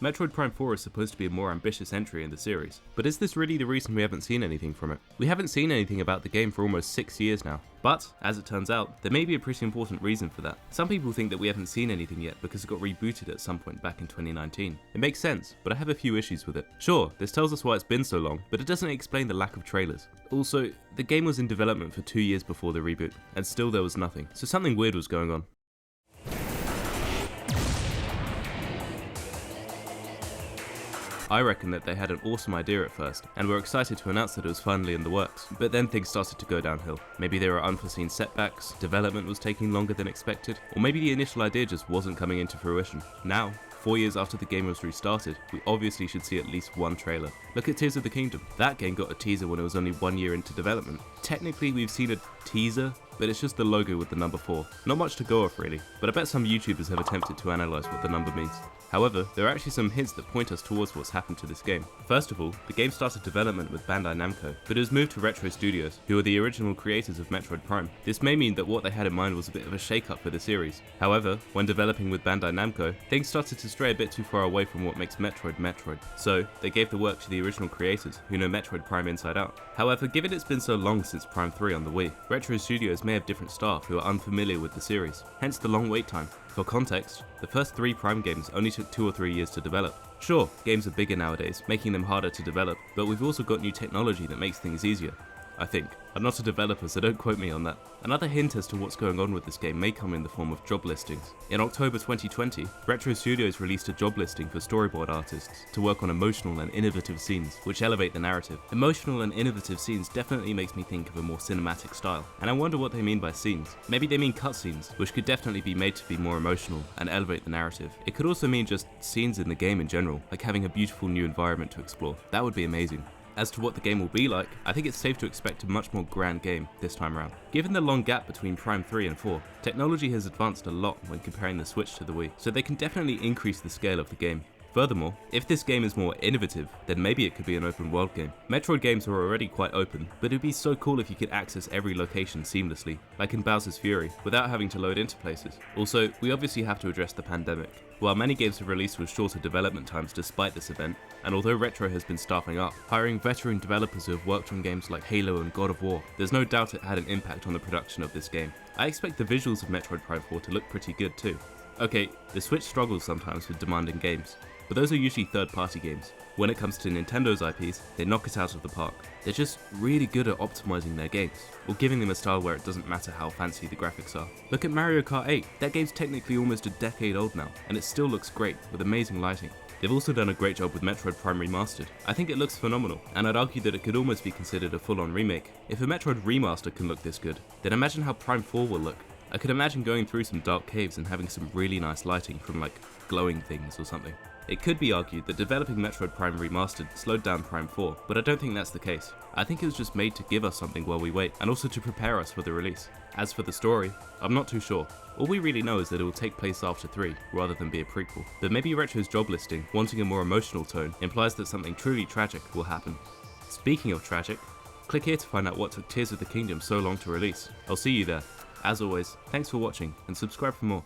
Metroid Prime 4 is supposed to be a more ambitious entry in the series, but is this really the reason we haven't seen anything from it? We haven't seen anything about the game for almost 6 years now, but, as it turns out, there may be a pretty important reason for that. Some people think that we haven't seen anything yet because it got rebooted at some point back in 2019. It makes sense, but I have a few issues with it. Sure, this tells us why it's been so long, but it doesn't explain the lack of trailers. Also, the game was in development for 2 years before the reboot, and still there was nothing, so something weird was going on. I reckon that they had an awesome idea at first, and were excited to announce that it was finally in the works, but then things started to go downhill. Maybe there were unforeseen setbacks, development was taking longer than expected, or maybe the initial idea just wasn't coming into fruition. Now, 4 years after the game was restarted, we obviously should see at least one trailer. Look at Tears of the Kingdom. That game got a teaser when it was only 1 year into development. Technically we've seen a teaser, but it's just the logo with the number 4. Not much to go off really, but I bet some YouTubers have attempted to analyse what the number means. However, there are actually some hints that point us towards what's happened to this game. First of all, the game started development with Bandai Namco, but it was moved to Retro Studios, who are the original creators of Metroid Prime. This may mean that what they had in mind was a bit of a shake-up for the series. However, when developing with Bandai Namco, things started to stray a bit too far away from what makes Metroid Metroid. So, they gave the work to the original creators, who know Metroid Prime inside out. However, given it's been so long since Prime 3 on the Wii, Retro Studios may have different staff who are unfamiliar with the series, hence the long wait time. For context, the first 3 Prime games only took 2 or 3 years to develop. Sure, games are bigger nowadays, making them harder to develop, but we've also got new technology that makes things easier. I think. I'm not a developer, so don't quote me on that. Another hint as to what's going on with this game may come in the form of job listings. In October 2020, Retro Studios released a job listing for storyboard artists to work on emotional and innovative scenes, which elevate the narrative. Emotional and innovative scenes definitely makes me think of a more cinematic style, and I wonder what they mean by scenes. Maybe they mean cutscenes, which could definitely be made to be more emotional and elevate the narrative. It could also mean just scenes in the game in general, like having a beautiful new environment to explore. That would be amazing. As to what the game will be like, I think it's safe to expect a much more grand game this time around. Given the long gap between Prime 3 and 4, technology has advanced a lot when comparing the Switch to the Wii, so they can definitely increase the scale of the game. Furthermore, if this game is more innovative, then maybe it could be an open world game. Metroid games are already quite open, but it'd be so cool if you could access every location seamlessly, like in Bowser's Fury, without having to load into places. Also, we obviously have to address the pandemic. While many games have released with shorter development times despite this event, and although Retro has been staffing up, hiring veteran developers who have worked on games like Halo and God of War, there's no doubt it had an impact on the production of this game. I expect the visuals of Metroid Prime 4 to look pretty good too. Okay, the Switch struggles sometimes with demanding games, but those are usually third-party games. When it comes to Nintendo's IPs, they knock it out of the park. They're just really good at optimizing their games, or giving them a style where it doesn't matter how fancy the graphics are. Look at Mario Kart 8, that game's technically almost a decade old now, and it still looks great, with amazing lighting. They've also done a great job with Metroid Prime Remastered. I think it looks phenomenal, and I'd argue that it could almost be considered a full-on remake. If a Metroid Remaster can look this good, then imagine how Prime 4 will look. I could imagine going through some dark caves and having some really nice lighting from like glowing things or something. It could be argued that developing Metroid Prime Remastered slowed down Prime 4, but I don't think that's the case. I think it was just made to give us something while we wait, and also to prepare us for the release. As for the story, I'm not too sure. All we really know is that it will take place after 3, rather than be a prequel. But maybe Retro's job listing, wanting a more emotional tone, implies that something truly tragic will happen. Speaking of tragic, click here to find out what took Tears of the Kingdom so long to release. I'll see you there. As always, thanks for watching, and subscribe for more.